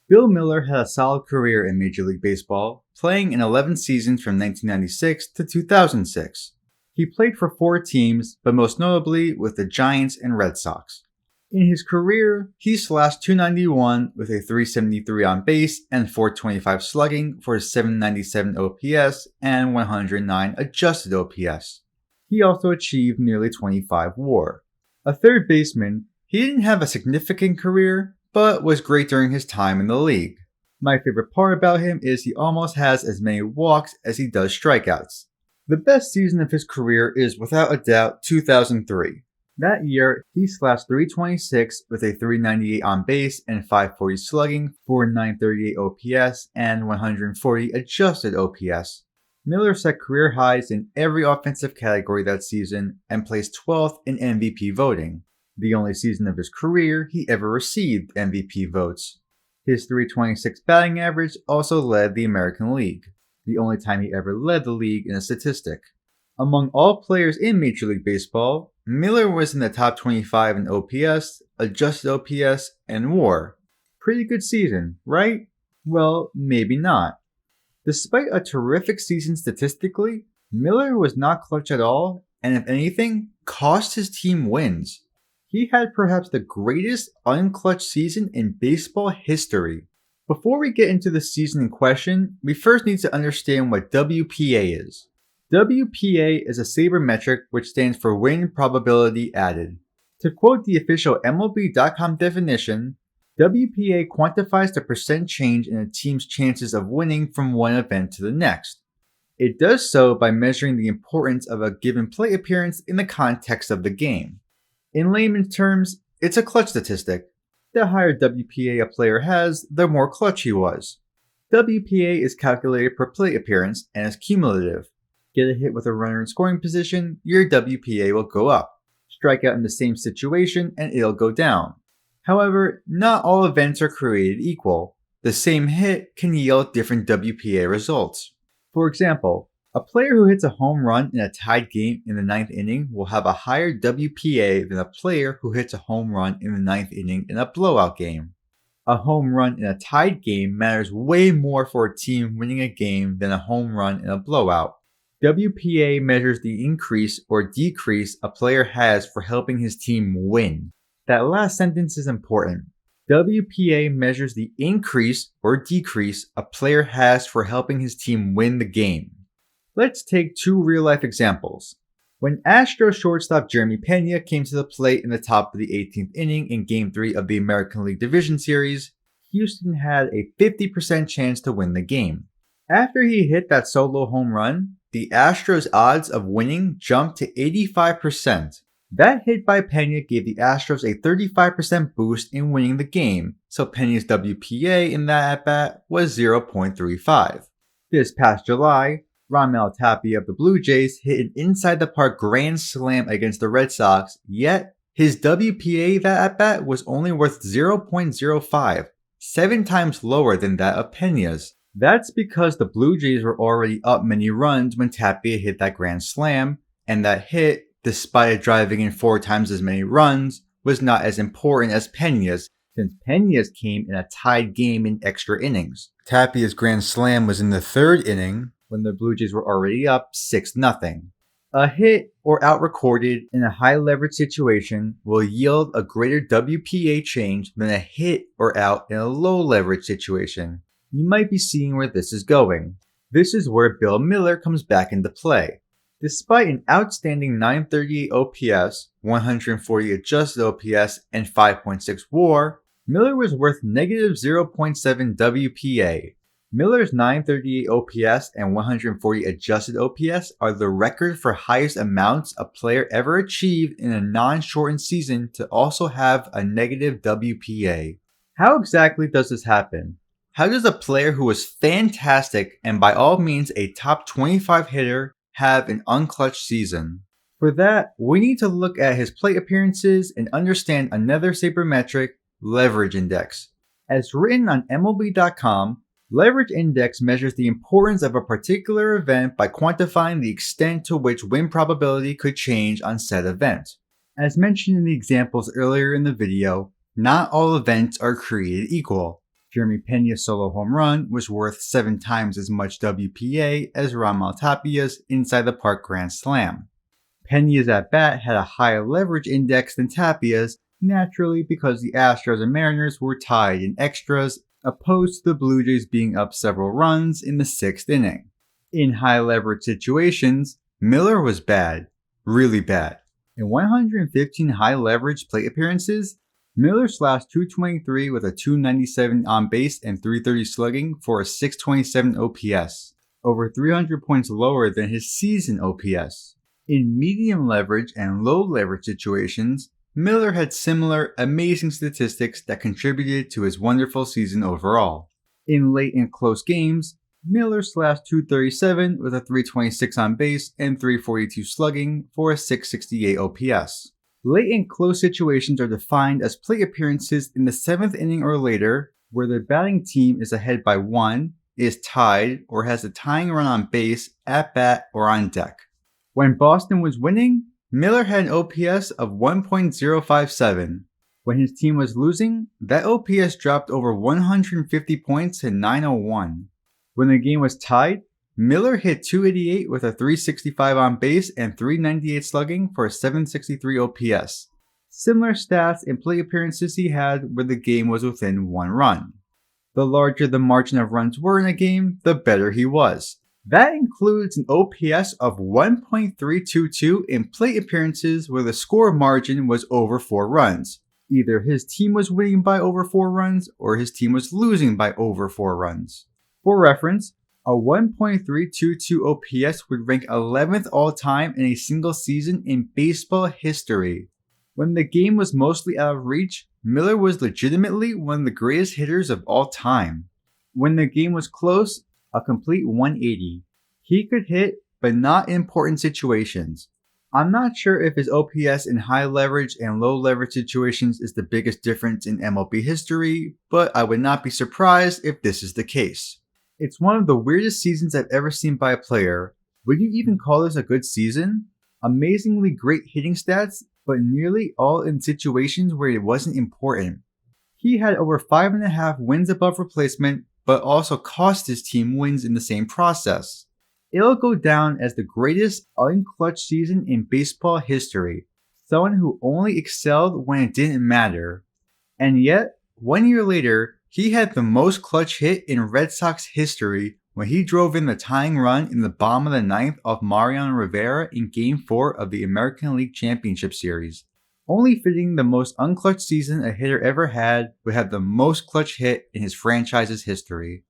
Bill Mueller had a solid career in Major League Baseball, playing in 11 seasons from 1996 to 2006. He played for 4 teams, but most notably with the Giants and Red Sox. In his career, he slashed .291 with a .373 on base and .425 slugging for a .797 OPS and 109 adjusted OPS. He also achieved nearly 25 WAR. A third baseman, he didn't have a significant career, but was great during his time in the league. My favorite part about him is he almost has as many walks as he does strikeouts. The best season of his career is without a doubt 2003. That year, he slashed .326 with a .398 on base and .540 slugging for 938 OPS and 140 adjusted OPS. Miller set career highs in every offensive category that season and placed 12th in MVP voting, the only season of his career he ever received MVP votes. His .326 batting average also led the American League, the only time he ever led the league in a statistic. Among all players in Major League Baseball, Miller was in the top 25 in OPS, adjusted OPS, and WAR. Pretty good season, right? Well, maybe not. Despite a terrific season statistically, Miller was not clutch at all, and if anything, cost his team wins. He had perhaps the greatest unclutch season in baseball history. Before we get into the season in question, we first need to understand what WPA is. WPA is a sabermetric which stands for win probability added. To quote the official MLB.com definition, WPA quantifies the percent change in a team's chances of winning from one event to the next. It does so by measuring the importance of a given plate appearance in the context of the game. In layman's terms, it's a clutch statistic. The higher WPA a player has, the more clutch he was. WPA is calculated per plate appearance and is cumulative. Get a hit with a runner in scoring position, your WPA will go up. Strike out in the same situation and it'll go down. However, not all events are created equal. The same hit can yield different WPA results. For example, a player who hits a home run in a tied game in the 9th inning will have a higher WPA than a player who hits a home run in the 9th inning in a blowout game. A home run in a tied game matters way more for a team winning a game than a home run in a blowout. WPA measures the increase or decrease a player has for helping his team win. That last sentence is important. WPA measures the increase or decrease a player has for helping his team win the game. Let's take 2 real-life examples. When Astros shortstop Jeremy Pena came to the plate in the top of the 18th inning in Game 3 of the American League Division Series, Houston had a 50% chance to win the game. After he hit that solo home run, the Astros' odds of winning jumped to 85%. That hit by Pena gave the Astros a 35% boost in winning the game, so Pena's WPA in that at-bat was 0.35. This past July, Raimel Tapia of the Blue Jays hit an inside-the-park grand slam against the Red Sox, yet his WPA that at-bat was only worth 0.05, 7 times lower than that of Pena's. That's because the Blue Jays were already up many runs when Tapia hit that grand slam, and that hit, despite driving in 4 times as many runs, was not as important as Pena's, since Pena's came in a tied game in extra innings. Tapia's grand slam was in the 3rd inning, when the Blue Jays were already up 6-0. A hit or out recorded in a high leverage situation will yield a greater WPA change than a hit or out in a low leverage situation. You might be seeing where this is going. This is where Bill Mueller comes back into play. Despite an outstanding .938 OPS, 140 adjusted OPS, and 5.6 WAR, Mueller was worth negative 0.7 WPA. Miller's .938 OPS and 140 adjusted OPS are the record for highest amounts a player ever achieved in a non-shortened season to also have a negative WPA. How exactly does this happen? How does a player who was fantastic and by all means a top 25 hitter have an unclutched season? For that, we need to look at his plate appearances and understand another sabermetric, leverage index. As written on MLB.com, leverage index measures the importance of a particular event by quantifying the extent to which win probability could change on said event. As mentioned in the examples earlier in the video, not all events are created equal. Jeremy Pena's solo home run was worth 7 times as much WPA as Ramal Tapia's inside the park grand slam. Pena's at-bat had a higher leverage index than Tapia's, naturally because the Astros and Mariners were tied in extras, opposed to the Blue Jays being up several runs in the 6th inning. In high leverage situations, Miller was bad, really bad. In 115 high leverage plate appearances, Miller slashed .223 with a .297 on base and .330 slugging for a .627 OPS, over 300 points lower than his season OPS. In medium leverage and low leverage situations, Miller had similar amazing statistics that contributed to his wonderful season overall. In late and close games, Miller slashed .237 with a .326 on base and .342 slugging for a .668 OPS. Late and close situations are defined as plate appearances in the 7th inning or later, where the batting team is ahead by 1, is tied, or has a tying run on base, at bat, or on deck. When Boston was winning, Miller had an OPS of 1.057. When his team was losing, that OPS dropped over 150 points to .901. When the game was tied, Miller hit .288 with a .365 on base and .398 slugging for a .763 OPS. Similar stats and plate appearances he had where the game was within 1 run. The larger the margin of runs were in a game, the better he was. That includes an OPS of 1.322 in plate appearances where the score margin was over 4 runs. Either his team was winning by over 4 runs or his team was losing by over 4 runs. For reference, a 1.322 OPS would rank 11th all-time in a single season in baseball history. When the game was mostly out of reach, Miller was legitimately one of the greatest hitters of all time. When the game was close, a complete 180. He could hit, but not in important situations. I'm not sure if his OPS in high leverage and low leverage situations is the biggest difference in MLB history, but I would not be surprised if this is the case. It's one of the weirdest seasons I've ever seen by a player. Would you even call this a good season? Amazingly great hitting stats, but nearly all in situations where it wasn't important. He had over 5.5 wins above replacement, but also cost his team wins in the same process. It'll go down as the greatest unclutch season in baseball history. Someone who only excelled when it didn't matter. And yet, 1 year later, he had the most clutch hit in Red Sox history when he drove in the tying run in the bottom of the 9th off Mariano Rivera in Game 4 of the American League Championship Series. Only fitting the most unclutched season a hitter ever had would have the most clutch hit in his franchise's history.